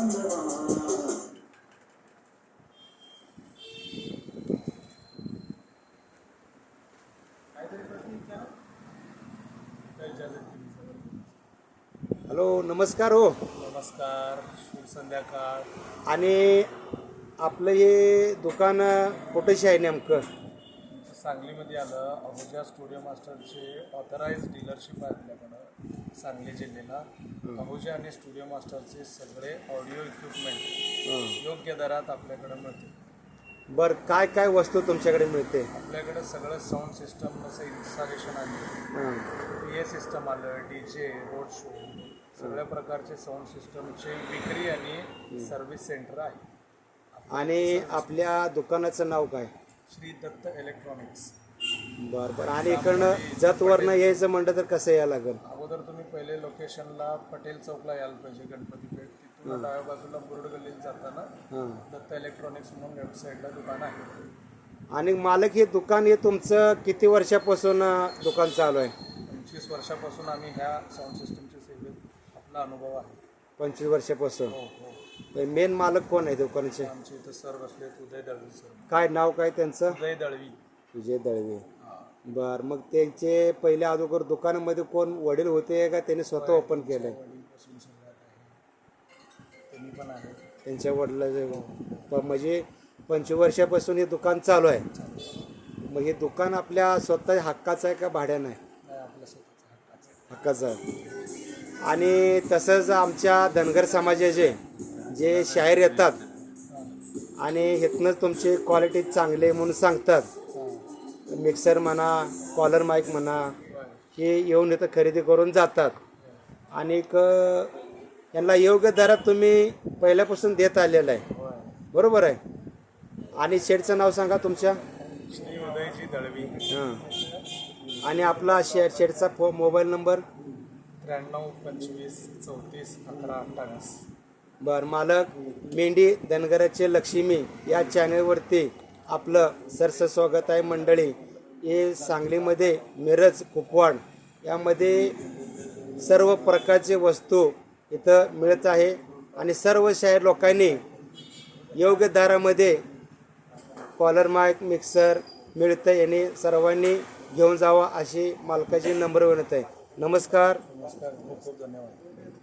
Hello, नमस्कार हो. नमस्कार, शुभ संध्याकाळ. आणि आपलं हे दुकान कुठेशी आहे नेमकं? तुमचं सांगलीमध्ये आलं. अहुजा स्टुडिओ मास्टरचे ऑथराइज डीलरशिप आहे आपल्याकडं सांगली जिल्ह्याला. अहुजा आणि स्टुडिओ मास्टरचे सगळे ऑडिओ इक्विपमेंट योग्य दरात आपल्याकडं मिळते. बरं, काय काय वस्तू तुमच्याकडे मिळते? आपल्याकडं सगळं साऊंड सिस्टम जसं इन्स्टॉलेशन आलं, PA सिस्टम आलं, DJ, रोड शो, सगळ्या प्रकारचे साऊंड सिस्टमचे विक्री आणि सर्व्हिस सेंटर आहे. आणि आपल्या दुकानाचं नाव काय? श्री दत्त इलेक्ट्रॉनिक्स. बरं बरं. आणि इकडनं जतवरनं यायचं म्हणलं तर कसं यायला लागेल? अगोदर तुम्ही पहिले लोकेशनला पटेल चौकला यायला पाहिजे, गणपती पेठ. तिथून डाव्या बाजूला बुरुड गल्लीत जाताना दत्त इलेक्ट्रॉनिक्स म्हणून लेफ्ट साईडला दुकान आहे. आणि मालक, हे दुकान हे तुमचं किती वर्षापासून दुकान चालू आहे? 25 वर्षापासून आम्ही ह्या साऊंड सिस्टमच्या सेवेत आपला अनुभव आहे. 25 वर्षापासून. हो हो. मेन मालक कोण आहे दुकानाचे? आमचे इथं सर बसलेत, उदय दळवी सर. काय नाव काय त्यांचं? उदय दळवी. विजय दळवे. बरं, मग त्यांचे पहिले अगोदर दुकानामध्ये कोण वडील होते का त्यांनी स्वतः ओपन केलं? वडीलपासून सुरुवात आहे, त्यांनी पण आहे. त्यांच्या वडिलांचे म्हणजे 25 वर्षापासून हे दुकान चालू आहे. मग हे दुकान आपल्या स्वतः हक्काचं आहे का भाड्यानं आहे? नाही, आपल्या स्वतःचा हक्काचं आहे. आणि तसंच आमच्या धनगर समाजाचे जे शाहीर येतात आणि इथनंच तुमची क्वालिटी चांगली आहे म्हणून सांगतात, मिक्सर म्हणा, कॉलर माईक म्हणा, हे येऊन इथं खरेदी करून जातात. आणि यांना योग्य दरात तुम्ही पहिल्यापासून देत आलेलं आहे, बरोबर आहे? आणि शेडचं नाव सांगा तुमच्या. श्री उदयजी दळवी. हां. आणि आपला शेडचा मोबाईल नंबर? 93 25 34 11 28. बरं मालक, मेंढी धनगराचे लक्ष्मी या चॅनलवरती आपलं सरस स्वागत आहे मंडळी. हे सांगलीमध्ये मिरज, कुपवाड यामध्ये सर्व प्रकारचे वस्तू इथं मिळत आहे. आणि सर्व शहर लोकांनी योग्य दरामध्ये कॉलर माईक, मिक्सर मिळतं, याने सर्वांनी घेऊन जावा अशी मालकाची नम्र विनंती आहे. नमस्कार. नमस्कार, खूप खूप धन्यवाद.